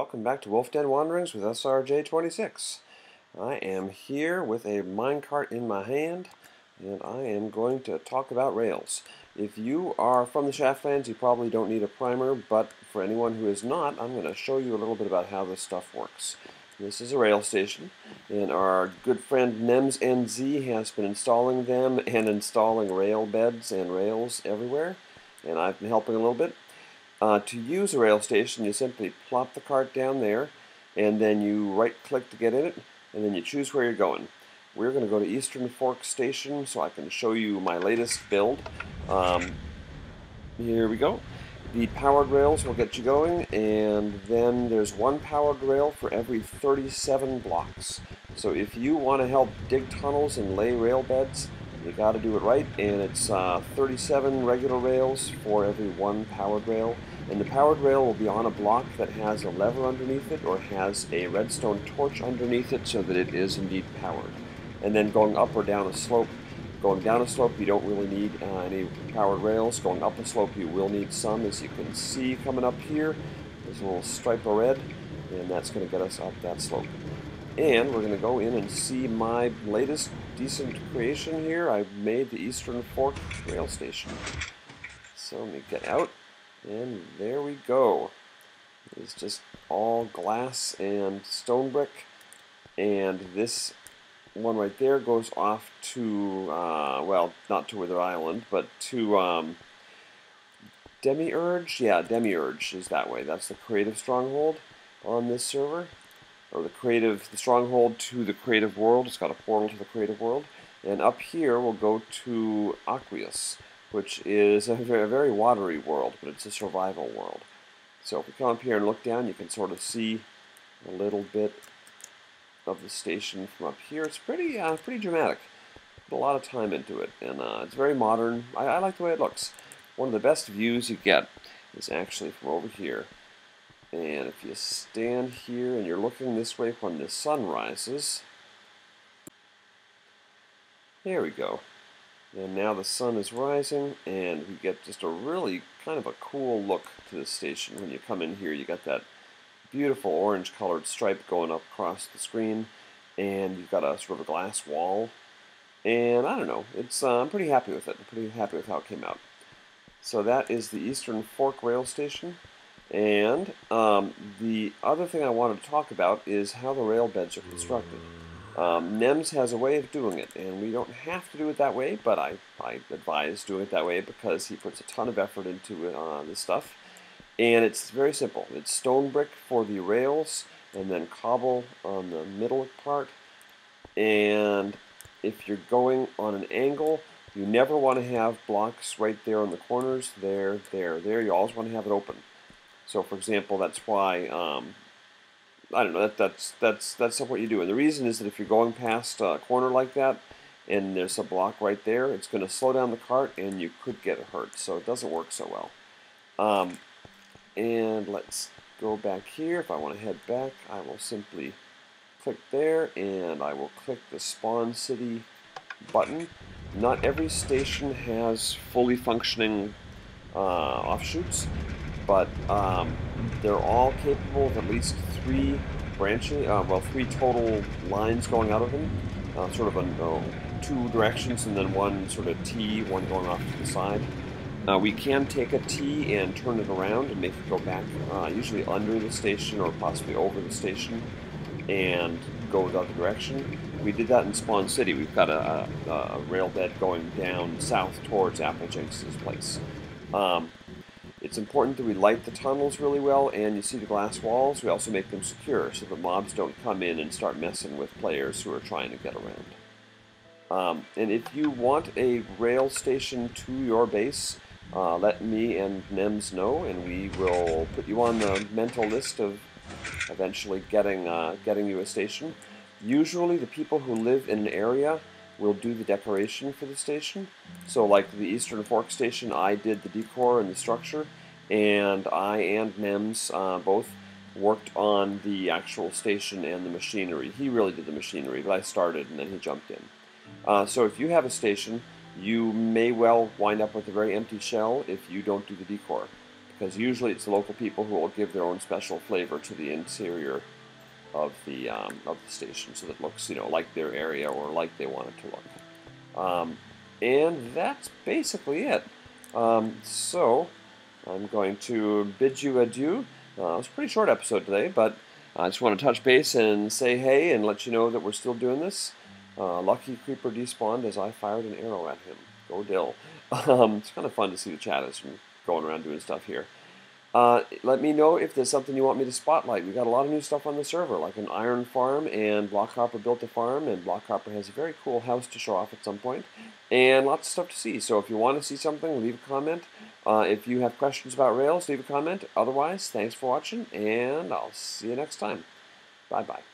welcome back to Wolfden Wanderings with SRJ26. I am here with a minecart in my hand, and I am going to talk about rails. If you are from the Shaftlands, you probably don't need a primer, but for anyone who is not, I'm going to show you a little bit about how this stuff works. This is a rail station, and our good friend NemsNZ has been installing them and installing rail beds and rails everywhere, and I've been helping a little bit. To use a rail station, you simply plop the cart down there, and then you right-click to get in it, and then you choose where you're going. We're going to go to Eastern Fork Station so I can show you my latest build. Here we go. The powered rails will get you going, and then there's one powered rail for every 37 blocks. So if you want to help dig tunnels and lay rail beds, you got to do it right, and it's 37 regular rails for every one powered rail. And the powered rail will be on a block that has a lever underneath it or has a redstone torch underneath it so that it is indeed powered. And then going up or down a slope, going down a slope you don't really need any powered rails. Going up a slope you will need some, as you can see coming up here. There's a little stripe of red, and that's going to get us up that slope. And we're going to go in and see my latest decent creation here. I've made the Eastern Fork rail station. So let me get out, and there we go. It's just all glass and stone brick, and this one right there goes off to, well, not to Wither Island, but to Demiurge? Yeah, Demiurge is that way. That's the creative stronghold on this server. Or the stronghold to the creative world. It's got a portal to the creative world. And up here we'll go to Aqueous, which is a very watery world, but it's a survival world. So if we come up here and look down, you can sort of see a little bit of the station from up here. It's pretty dramatic. Put a lot of time into it, and it's very modern. I like the way it looks. One of the best views you get is actually from over here. And if you stand here and you're looking this way when the sun rises, there we go. And now the sun is rising, and we get just a really kind of a cool look to the station. When you come in here, you got that beautiful orange-colored stripe going up across the screen, and you've got a sort of a glass wall. And I don't know, I'm pretty happy with it. I'm pretty happy with how it came out. So that is the Eastern Fork Rail Station. And the other thing I wanted to talk about is how the rail beds are constructed. NEMS has a way of doing it, and we don't have to do it that way, but I advise doing it that way because he puts a ton of effort into it, this stuff. And it's very simple. It's stone brick for the rails, and then cobble on the middle part. And if you're going on an angle, you never want to have blocks right there on the corners. There. You always want to have it open. So, for example, that's why, I don't know, that's what you do. And the reason is that if you're going past a corner like that, and there's a block right there, it's going to slow down the cart, and you could get hurt. So it doesn't work so well. And let's go back here. If I want to head back, I will simply click there, and I will click the Spawn City button. Not every station has fully functioning offshoots, but they're all capable of at least three total lines going out of them, sort of two directions, and then one sort of T, one going off to the side. We can take a T and turn it around and make it go back, usually under the station or possibly over the station, and go the other direction. We did that in Spawn City. We've got a rail bed going down south towards Applejinx's place. It's important that we light the tunnels really well, and you see the glass walls, we also make them secure so the mobs don't come in and start messing with players who are trying to get around. And if you want a rail station to your base, let me and NEMS know, and we will put you on the mental list of eventually getting you a station. Usually the people who live in an area will do the decoration for the station. So like the Eastern Fork Station, I did the decor and the structure, and I and NEMS both worked on the actual station and the machinery. He really did the machinery, but I started and then he jumped in. So if you have a station, you may well wind up with a very empty shell if you don't do the decor. because usually it's the local people who will give their own special flavor to the interior of the station, so that it looks, like their area or like they want it to look. And that's basically it. So I'm going to bid you adieu. It was a pretty short episode today, but I just want to touch base and say hey and let you know that we're still doing this. Lucky Creeper despawned as I fired an arrow at him. Go Dill. It's kind of fun to see the chat as I'm going around doing stuff here. Let me know if there's something you want me to spotlight. We've got a lot of new stuff on the server, like an iron farm, and Blockhopper built a farm, and Blockhopper has a very cool house to show off at some point, and lots of stuff to see. So if you want to see something, leave a comment. If you have questions about Rails, leave a comment. Otherwise, thanks for watching, and I'll see you next time. Bye-bye.